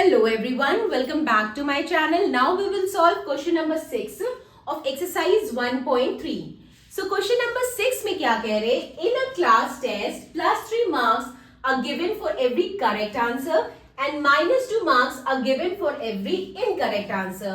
Hello everyone, welcome back to my channel. Now we will solve question number 6 of exercise 1.3. So question number 6 में क्या कह रहे हैं? In a class test, +3 marks are given for every correct answer and -2 marks are given for every incorrect answer.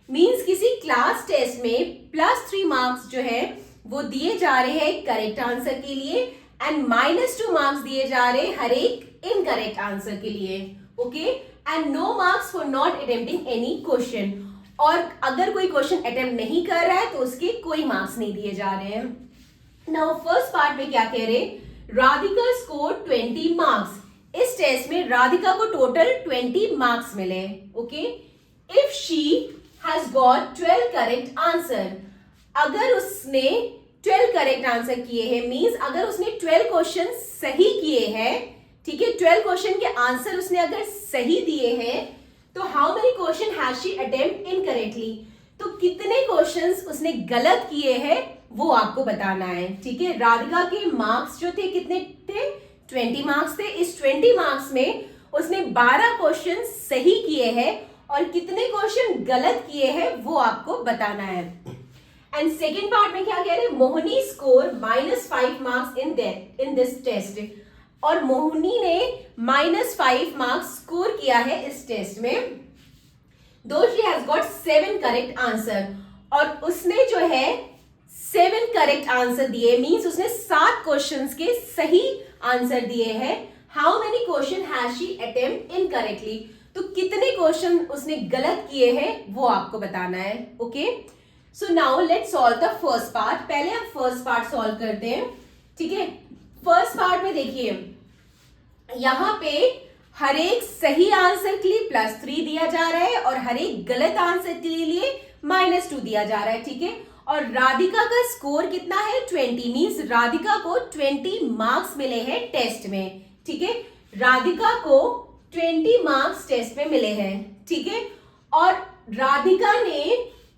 Means किसी class test में +3 marks जो है वो दिए जा रहे हैं करेक्ट आंसर के लिए एंड -2 मार्क्स दिए जा रहे हैं हर एक इनकरेक्ट आंसर के लिए. Okay, and no marks for not attempting any question. और अगर कोई क्वेश्चन अटेम्प्ट नहीं कर रहा है तो उसके कोई मार्क्स नहीं दिए जा रहे हैं. नाउ फर्स्ट पार्ट में क्या कह रहे, राधिका स्कोर 20 मार्क्स. इस टेस्ट में राधिका को टोटल 20 मार्क्स मिले. Okay, if she has got 12 correct answer, अगर उसने 12 करेक्ट आंसर किए हैं, मींस अगर उसने 12 क्वेश्चन सही किए हैं, ठीक है, 12 क्वेश्चन के आंसर उसने अगर सही दिए हैं, तो how many question has she attempt incorrectly, तो कितने क्वेश्चंस उसने गलत किए हैं वो आपको बताना है. ठीक है, राधिका के मार्क्स जो थे कितने थे? 20 मार्क्स थे. इस 20 मार्क्स में उसने 12 क्वेश्चन सही किए हैं और कितने क्वेश्चन गलत किए हैं वो आपको बताना है. एंड सेकेंड पार्ट में क्या कह रहे हैं, Mohini score -5 marks in this test. और मोहिनी ने -5 मार्क्स स्कोर किया है इस टेस्ट में, दो she has got 7 correct answer. और उसने जो है 7 करेक्ट आंसर दिए, मींस उसने 7 क्वेश्चंस के सही आंसर दिए हैं. How many question has she attempt incorrectly, तो कितने क्वेश्चन उसने गलत किए हैं वो आपको बताना है. Okay, so now let's solve the first part. पहले हम फर्स्ट पार्ट सॉल्व करते हैं. ठीक है, फर्स्ट पार्ट में देखिए यहां पे हर एक सही आंसर के लिए +3 दिया जा रहा है और हर एक गलत आंसर के लिए -2 दिया जा रहा है. ठीक है, और राधिका का स्कोर कितना है? 20. मींस राधिका को 20 मार्क्स मिले हैं टेस्ट में. ठीक है, राधिका को 20 मार्क्स टेस्ट में मिले हैं. ठीक है, और राधिका ने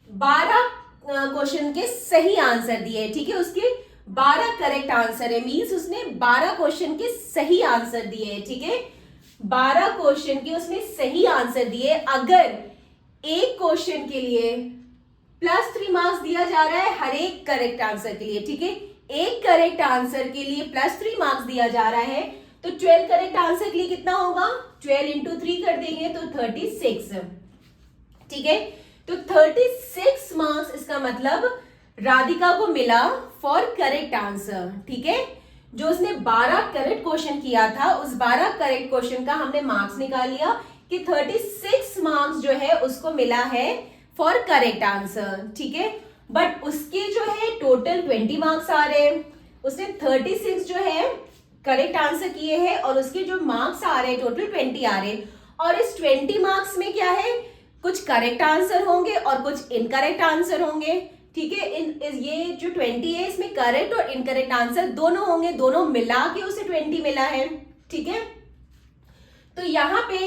12 क्वेश्चन के सही आंसर दिए. ठीक है, उसके 12 करेक्ट आंसर है, मींस उसने 12 क्वेश्चन के सही आंसर दिए. ठीक है, 12 क्वेश्चन के उसने सही आंसर दिए. अगर एक क्वेश्चन के लिए +3 मार्क्स दिया जा रहा है हर एक करेक्ट आंसर के लिए. ठीक है, एक करेक्ट आंसर के लिए +3 मार्क्स दिया जा रहा है, तो 12 करेक्ट आंसर के लिए कितना होगा? 12 इंटू 3 कर देंगे तो 36. ठीक है, तो 36 मार्क्स इसका मतलब राधिका को मिला फॉर करेक्ट आंसर. ठीक है, जो उसने 12 करेक्ट क्वेश्चन किया था उस 12 करेक्ट क्वेश्चन का हमने मार्क्स निकाल लिया कि 36 मार्क्स जो है उसको मिला है फॉर करेक्ट आंसर. ठीक है, बट उसके जो है टोटल 20 मार्क्स आ रहे हैं. उसने 36 जो है करेक्ट आंसर किए हैं और उसके जो मार्क्स आ रहे हैं टोटल 20 आ रहे हैं. और इस 20 मार्क्स में क्या है, कुछ करेक्ट आंसर होंगे और कुछ इनकरेक्ट आंसर होंगे. ठीक है, ये जो 20 है इसमें करेक्ट और इनकरेक्ट आंसर दोनों होंगे, दोनों मिला के उसे 20 मिला है. ठीक है, तो यहाँ पे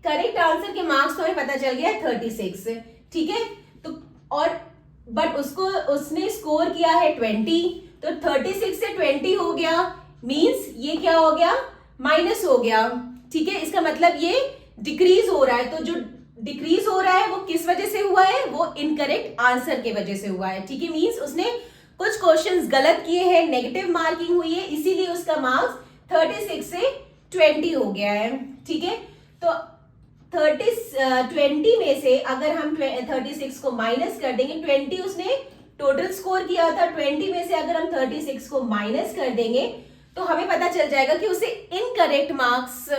करेक्ट आंसर के मार्क्स तो हमें पता चल गया 36. ठीक है, तो और बट उसने स्कोर किया है 20, तो 36 से 20 हो गया, मींस ये क्या हो गया? माइनस हो गया. ठीक है, इसका मतलब ये डिक्रीज हो रहा है. तो जो डिक्रीज हो रहा है वो किस वजह से हुआ है? वो इनकरेक्ट आंसर के वजह से हुआ है. ठीक है, मींस उसने कुछ क्वेश्चंस गलत किए हैं, नेगेटिव मार्किंग हुई है, इसीलिए उसका मार्क्स 36 से 20 हो गया है. ठीक है, तो 20 में से अगर हम 36 को माइनस कर देंगे, 20 उसने टोटल स्कोर किया था, 20 में से अगर हम 36 को माइनस कर देंगे तो हमें पता चल जाएगा कि उसे इनकरेक्ट मार्क्स,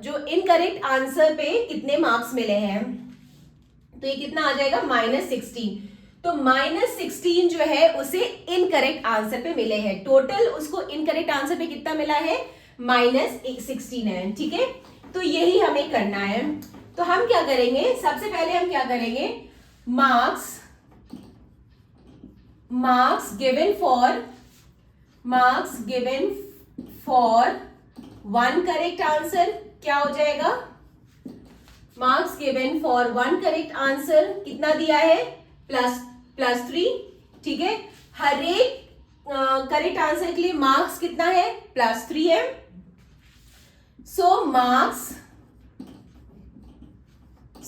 जो इनकरेक्ट आंसर पे कितने मार्क्स मिले हैं. तो ये कितना आ जाएगा? -16. तो -16 जो है उसे इनकरेक्ट आंसर पे मिले हैं. टोटल उसको इनकरेक्ट आंसर पे कितना मिला है? -16 है. ठीक है, तो यही हमें करना है. तो हम क्या करेंगे, सबसे पहले हम क्या करेंगे, marks given for 1 correct answer क्या हो जाएगा? Marks given for 1 correct answer कितना दिया है? +3. ठीक है, हर एक करेक्ट आंसर के लिए मार्क्स कितना है? +3 है. So marks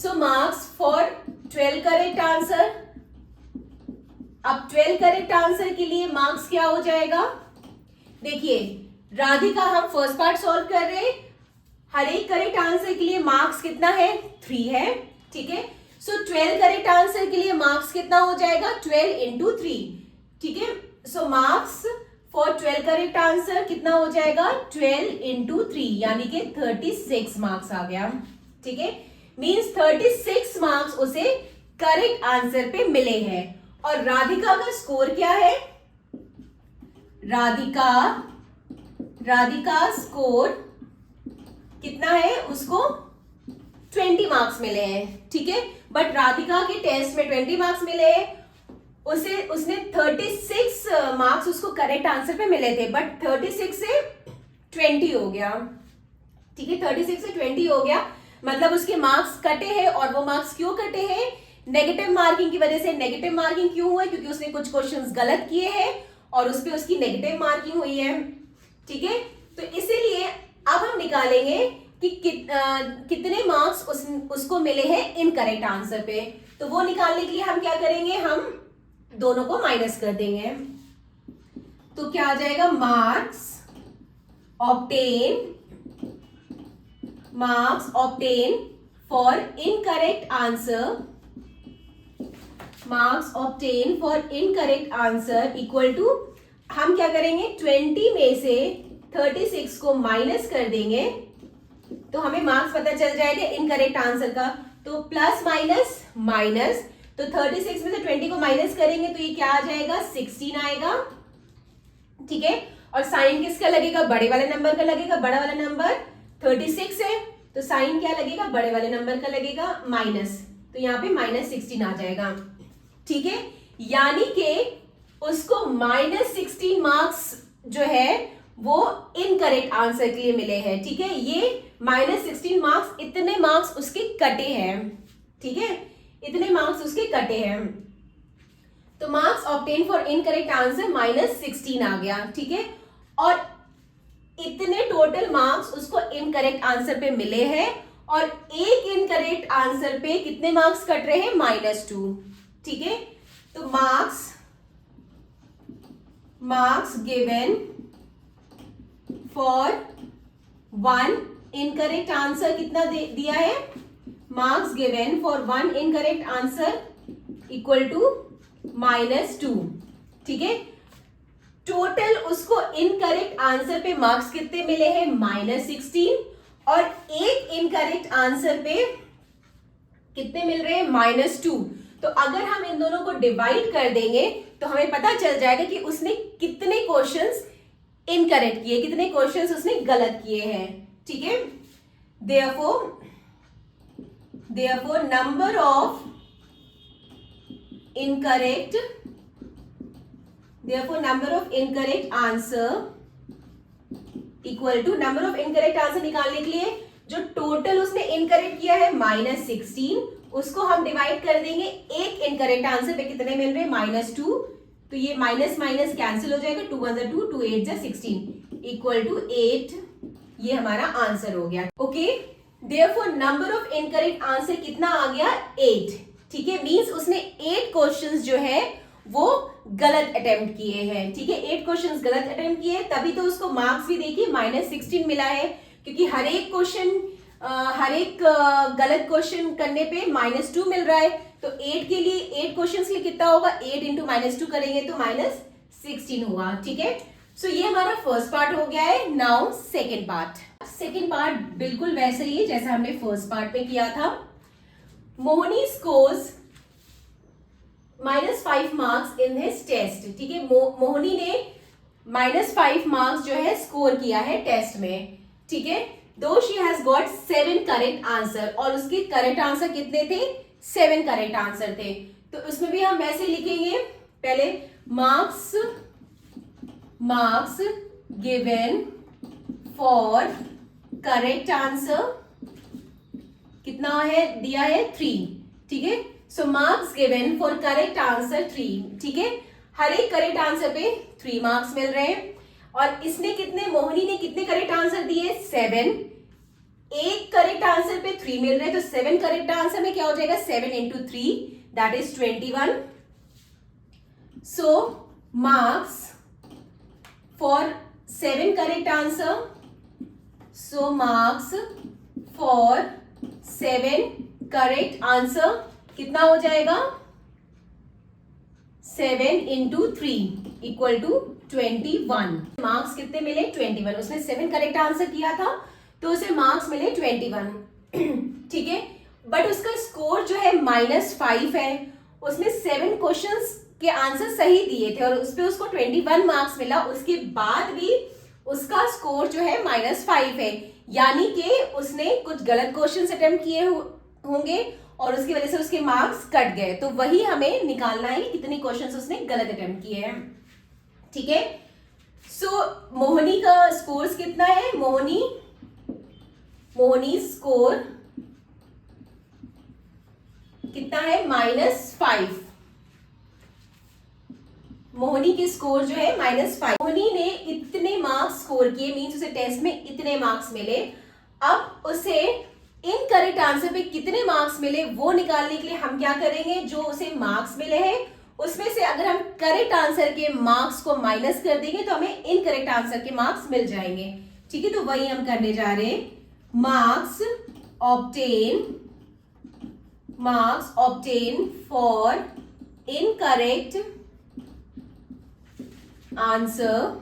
so marks for 12 correct answer. अब 12 करेक्ट आंसर के लिए मार्क्स क्या हो जाएगा? देखिए राधिका, हम फर्स्ट पार्ट सॉल्व कर रहे हैं, हर एक करेक्ट आंसर के लिए मार्क्स कितना है? 3 है, ठीक है। सो 12 करेक्ट आंसर के लिए मार्क्स कितना हो जाएगा? 12 इंटू 3, ठीक है। So marks for 12 correct answer कितना हो जाएगा? 12 इंटू 3, यानी कि 36 मार्क्स आ गया, ठीक है। मीन्स 36 मार्क्स उसे करेक्ट आंसर पे मिले हैं। और राधिका का स्कोर क्या है? राधिका स्कोर कितना है? उसको 20 मार्क्स मिले हैं, ठीक है। बट राधिका के टेस्ट में 20 मार्क्स मिले हैं, उसने 36 मार्क्स उसको करेक्ट आंसर पे मिले थे, बट 36 से 20 हो गया, ठीक है। 36 से 20 हो गया, मतलब उसके मार्क्स कटे हैं। और वो मार्क्स क्यों कटे हैं? नेगेटिव मार्किंग की वजह से। नेगेटिव मार्किंग क्यों हुआ? क्योंकि उसने कुछ क्वेश्चंस गलत किए हैं और उस पे उसकी नेगेटिव मार्किंग हुई है, ठीक है। तो इसीलिए अब हम निकालेंगे कि कितने मार्क्स उसको मिले हैं इनकरेक्ट आंसर पे। तो वो निकालने के लिए हम क्या करेंगे? हम दोनों को माइनस कर देंगे। तो क्या आ जाएगा? Marks obtain for incorrect answer equal to, हम क्या करेंगे? 20 में से 36 को माइनस कर देंगे तो हमें मार्क्स पता चल जाएगा इनकरेक्ट आंसर का। तो प्लस माइनस माइनस, तो 36 में से 20 को माइनस करेंगे तो ये क्या आ जाएगा? 16 आएगा, ठीक है। और साइन किसका लगेगा? बड़े वाले नंबर का लगेगा। बड़ा वाला नंबर 36 है, तो साइन क्या लगेगा? बड़े वाले नंबर का लगेगा, माइनस। तो यहाँ पे -16 आ जाएगा, ठीक है। यानी कि उसको -16 मार्क्स जो है वो इनकरेक्ट आंसर के लिए मिले हैं, ठीक है। ये -16 मार्क्स, इतने मार्क्स उसके कटे हैं, ठीक है, इतने मार्क्स उसके कटे हैं। तो marks obtain for incorrect answer -16 आ गया, ठीक है। और इतने टोटल मार्क्स उसको इनकरेक्ट आंसर पे मिले हैं और एक इनकरेक्ट आंसर पे कितने मार्क्स कट रहे हैं? -2, ठीक है। तो marks given for 1 incorrect answer कितना दिया है? Marks given for 1 incorrect answer equal to -2, ठीक है। टोटल उसको इनकरेक्ट आंसर पे मार्क्स कितने मिले हैं? -16। और एक इनकरेक्ट आंसर पे कितने मिल रहे हैं? -2। तो अगर हम इन दोनों को डिवाइड कर देंगे तो हमें पता चल जाएगा कि उसने कितने क्वेश्चंस इनकरेक्ट किए, कितने क्वेश्चंस उसने गलत किए हैं, ठीक है। therefore number of incorrect answer equal to number of incorrect answer निकालने के लिए जो टोटल उसने इनकरेक्ट किया है -16, उसको हम डिवाइड कर देंगे एक इनकरेक्ट आंसर पे कितने मिल रहे हैं? -2। तो ये माइनस माइनस कैंसिल हो जाएगा, 2 1 2, 2 8 16 इक्वल टू 8। ये हमारा आंसर हो गया, okay. Therefore number of incorrect answer कितना आ गया? 8, ठीक है। मींस उसने 8 क्वेश्चंस जो है वो गलत अटेम्प्ट किए हैं, ठीक है। 8 क्वेश्चंस गलत अटेम्प्ट किए, तभी तो उसको मार्क्स भी देखिए -16 मिला है, क्योंकि हर एक गलत क्वेश्चन करने पे -2 मिल रहा है। तो 8 के लिए 8 क्वेश्चंस के लिए कितना होगा? 8 इंटू -2 करेंगे तो -16 होगा, ठीक है। सो ये हमारा फर्स्ट पार्ट हो गया है। नाउ सेकेंड पार्ट बिल्कुल वैसे ही है जैसा हमने फर्स्ट पार्ट में किया था। Mohini scores -5 marks in his test, ठीक है। मोहनी ने -5 मार्क्स जो है स्कोर किया है टेस्ट में, ठीक है। दो she has got 7 correct answer, और उसके करेक्ट आंसर कितने थे? 7 करेक्ट आंसर थे। तो उसमें भी हम वैसे लिखेंगे, पहले marks given for correct answer कितना है? दिया है 3, ठीक है। So marks given for correct answer 3, ठीक है। हर एक करेक्ट आंसर पे 3 मार्क्स मिल रहे हैं। और इसने कितने, मोहनी ने कितने करेक्ट आंसर दिए? 7। एक करेक्ट आंसर पे 3 मिल रहे हैं, तो 7 करेक्ट आंसर में क्या हो जाएगा, 7 into 3 that is 21. So marks for 7 correct answer. So marks for 7 correct answer कितना हो जाएगा, 7 into 3 equal to 21. मार्क्स कितने मिले, 21. उसने 7 करेक्ट आंसर किया था तो उसे मार्क्स मिले 21. ठीक है, बट उसका स्कोर जो है -5 है. उसने 7 क्वेश्चंस के आंसर सही दिए थे और उस पे उसको 21 मार्क्स मिला. उसके बाद भी उसका स्कोर जो है -5 है, यानी कि उसने कुछ गलत क्वेश्चंस अटेम्प्ट किए होंगे और उसकी वजह से उसके मार्क्स कट गए. तो वही हमें निकालना है कितने क्वेश्चंस उसने गलत अटेम्प्ट किए हैं. ठीक है, सो मोहनी का स्कोर कितना है, मोहनी स्कोर कितना है, -5. मोहनी की स्कोर जो है -5. मोहनी ने इतने मार्क्स स्कोर किए, मीन्स उसे टेस्ट में इतने मार्क्स मिले. अब उसे इनकरेक्ट आंसर पे कितने मार्क्स मिले वो निकालने के लिए हम क्या करेंगे, जो उसे मार्क्स मिले हैं उसमें से अगर हम करेक्ट आंसर के मार्क्स को माइनस कर देंगे तो हमें इनकरेक्ट आंसर के मार्क्स मिल जाएंगे. ठीक है, तो वही हम करने जा रहे हैं. Marks obtain for incorrect answer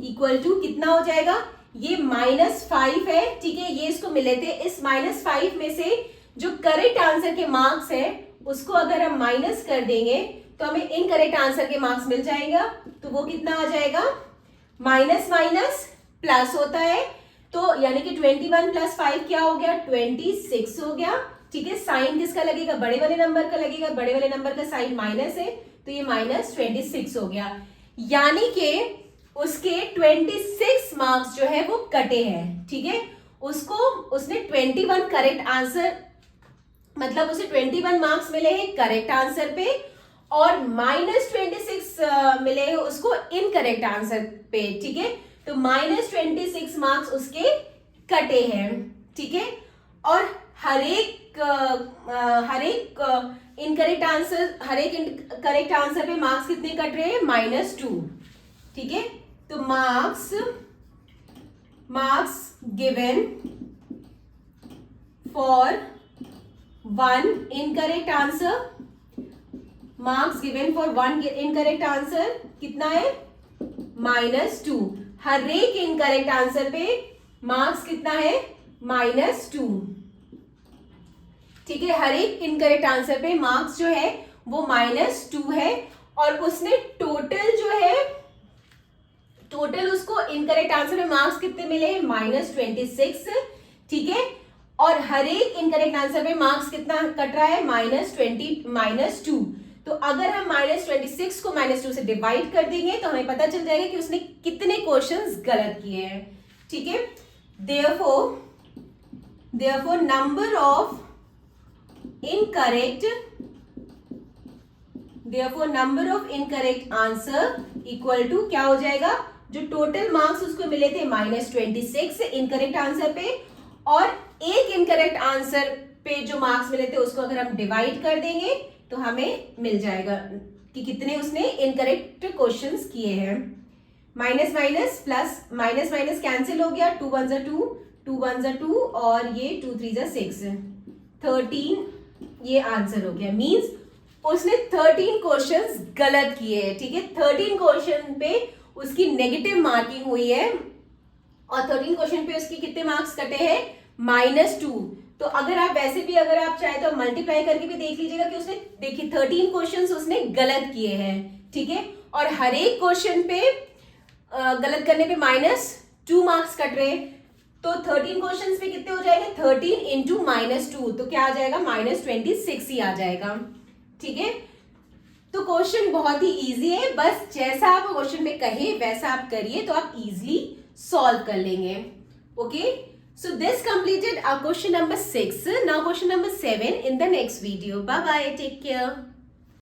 equal to कितना हो जाएगा, ये -5 है. ठीक है, ये इसको मिले थे. इस -5 में से जो करेक्ट आंसर के मार्क्स है उसको अगर हम माइनस कर देंगे तो हमें इनकरेक्ट आंसर के मार्क्स मिल जाएगा. तो वो कितना आ जाएगा, माइनस माइनस प्लस होता है, तो यानी कि 21 + 5 क्या हो गया, 26 हो गया. ठीक है, साइन किसका लगेगा, बड़े वाले नंबर का लगेगा. बड़े वाले नंबर का साइन माइनस है तो ये -26 हो गया. यानी कि उसके 26 मार्क्स जो है वो कटे हैं. ठीक है, उसने 21 करेक्ट आंसर, मतलब उसे 21 मार्क्स मिले हैं करेक्ट आंसर पे और -26 मिले हैं उसको इनकरेक्ट आंसर पे. ठीक है, तो -26 मार्क्स उसके कटे हैं. ठीक है, और हर एक इनकरेक्ट आंसर पे मार्क्स कितने कट रहे हैं, -2. ठीक है, तो marks given for 1 incorrect answer, marks given for 1 incorrect answer कितना है, -2. हर एक इनकरेक्ट आंसर पे मार्क्स कितना है, -2. ठीक है, हर एक इनकरेक्ट आंसर पे मार्क्स जो है वो -2 है. और उसने टोटल उसको इनकरेक्ट आंसर में मार्क्स कितने मिले हैं, -26. ठीक है, और हर एक इनकरेक्ट आंसर में मार्क्स कितना कट रहा है, -2. तो अगर हम -26 को -2 से डिवाइड कर देंगे तो हमें पता चल जाएगा कि उसने कितने क्वेश्चंस गलत किए हैं. ठीक है, therefore number of incorrect answer equal to क्या हो जाएगा, जो टोटल मार्क्स उसको मिले थे -26 इनकरेक्ट आंसर पे और एक इनकरेक्ट आंसर पे जो मार्क्स मिले थे उसको अगर हम डिवाइड कर देंगे तो हमें मिल जाएगा कि कितने उसने इनकरेक्ट क्वेश्चंस किए हैं. Minus minus plus, minus minus cancel हो गया, 2 1 2, 2 1 2 और ये 2 3 6, 13 ये आंसर हो गया. मींस उसने 13 क्वेश्चंस गलत किए हैं. ठीक है, 13 क्वेश्चन पे उसकी नेगेटिव मार्किंग हुई है और 13 क्वेश्चन पे उसकी कितने मार्क्स कटे हैं, -2. तो अगर आप वैसे भी अगर आप चाहे तो मल्टीप्लाई करके भी देख लीजिएगा कि उसने देखिए 13 क्वेश्चंस उसने गलत किए हैं. ठीक है, और हर एक क्वेश्चन पे गलत करने पे -2 मार्क्स कट रहे हैं. तो 13 क्वेश्चंस पे कितने हो जाएंगे, 13 इंटू -2, तो क्या आ जाएगा, -26 ही आ जाएगा. ठीक है, तो क्वेश्चन बहुत ही इजी है. बस जैसा आप क्वेश्चन में कहे वैसा आप करिए तो आप इजीली सॉल्व कर लेंगे. Okay, so this completed our question number 6. Now question number 7 in the next video. Bye bye, take care.